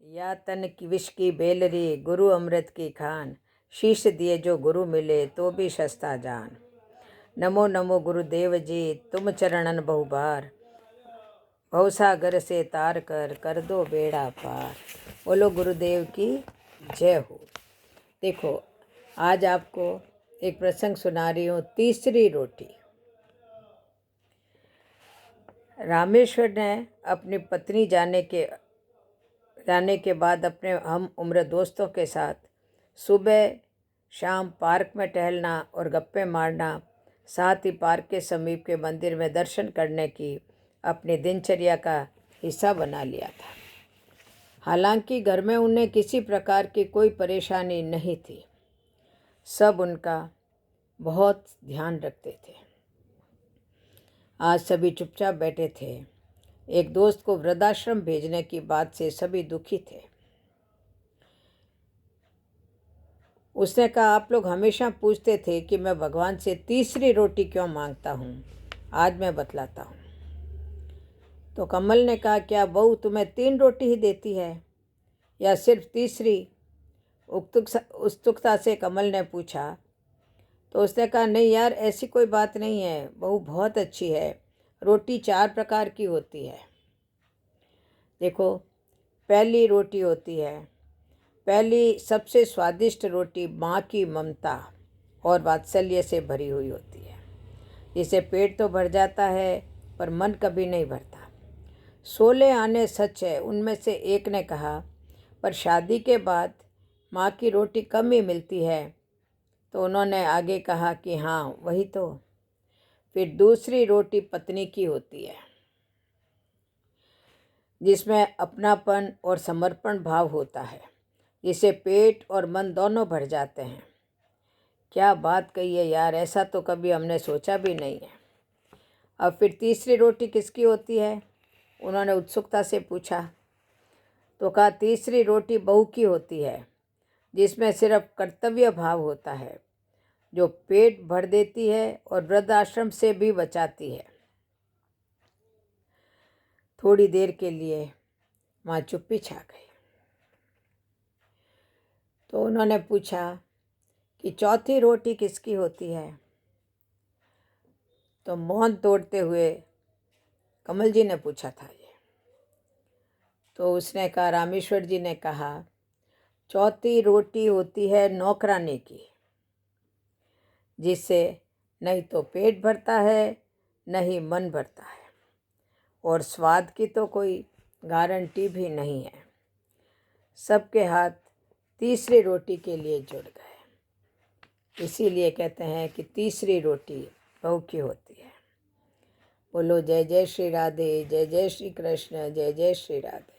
या तन की विष की बेलरी गुरु अमृत की खान, शीश दिए जो गुरु मिले तो भी सस्ता जान। नमो नमो गुरुदेव जी तुम चरणन बहुबार, भवसागर से तार कर दो बेड़ा पार। बोलो गुरुदेव की जय हो। देखो, आज आपको एक प्रसंग सुना रही हूँ, तीसरी रोटी। रामेश्वर ने अपनी पत्नी जाने के बाद अपने हम उम्र दोस्तों के साथ सुबह शाम पार्क में टहलना और गप्पे मारना, साथ ही पार्क के समीप के मंदिर में दर्शन करने की अपनी दिनचर्या का हिस्सा बना लिया था। हालांकि घर में उन्हें किसी प्रकार की कोई परेशानी नहीं थी। सब उनका बहुत ध्यान रखते थे। आज सभी चुपचाप बैठे थे। एक दोस्त को वृद्धाश्रम भेजने की बात से सभी दुखी थे। उसने कहा, आप लोग हमेशा पूछते थे कि मैं भगवान से तीसरी रोटी क्यों मांगता हूँ, आज मैं बतलाता हूँ। तो कमल ने कहा, क्या बहू तुम्हें 3 रोटी ही देती है या सिर्फ तीसरी? उत्सुकता से कमल ने पूछा। तो उसने कहा, नहीं यार, ऐसी कोई बात नहीं है, बहू बहुत अच्छी है। रोटी 4 प्रकार की होती है। देखो, पहली रोटी होती है, पहली सबसे स्वादिष्ट रोटी माँ की ममता और वात्सल्य से भरी हुई होती है, जिसे पेट तो भर जाता है पर मन कभी नहीं भरता। 16 आने सच है, उनमें से एक ने कहा, पर शादी के बाद माँ की रोटी कम ही मिलती है। तो उन्होंने आगे कहा कि हाँ वही तो। फिर दूसरी रोटी पत्नी की होती है, जिसमें अपनापन और समर्पण भाव होता है, जिसे पेट और मन दोनों भर जाते हैं। क्या बात कही है यार, ऐसा तो कभी हमने सोचा भी नहीं है। अब फिर तीसरी रोटी किसकी होती है, उन्होंने उत्सुकता से पूछा। तो कहा, तीसरी रोटी बहू की होती है, जिसमें सिर्फ कर्तव्य भाव होता है, जो पेट भर देती है और वृद्धाश्रम से भी बचाती है। थोड़ी देर के लिए माँ चुप्पी छा गई। तो उन्होंने पूछा कि चौथी रोटी किसकी होती है? तो मौन तोड़ते हुए कमल जी ने पूछा था ये। तो उसने कहा, रामेश्वर जी ने कहा, चौथी रोटी होती है नौकरानी की, जिससे नहीं तो पेट भरता है नहीं मन भरता है, और स्वाद की तो कोई गारंटी भी नहीं है। सबके हाथ तीसरी रोटी के लिए जुड़ गए। इसीलिए कहते हैं कि तीसरी रोटी बहू की होती है। बोलो जय जय श्री राधे, जय जय श्री कृष्ण, जय जय श्री राधे।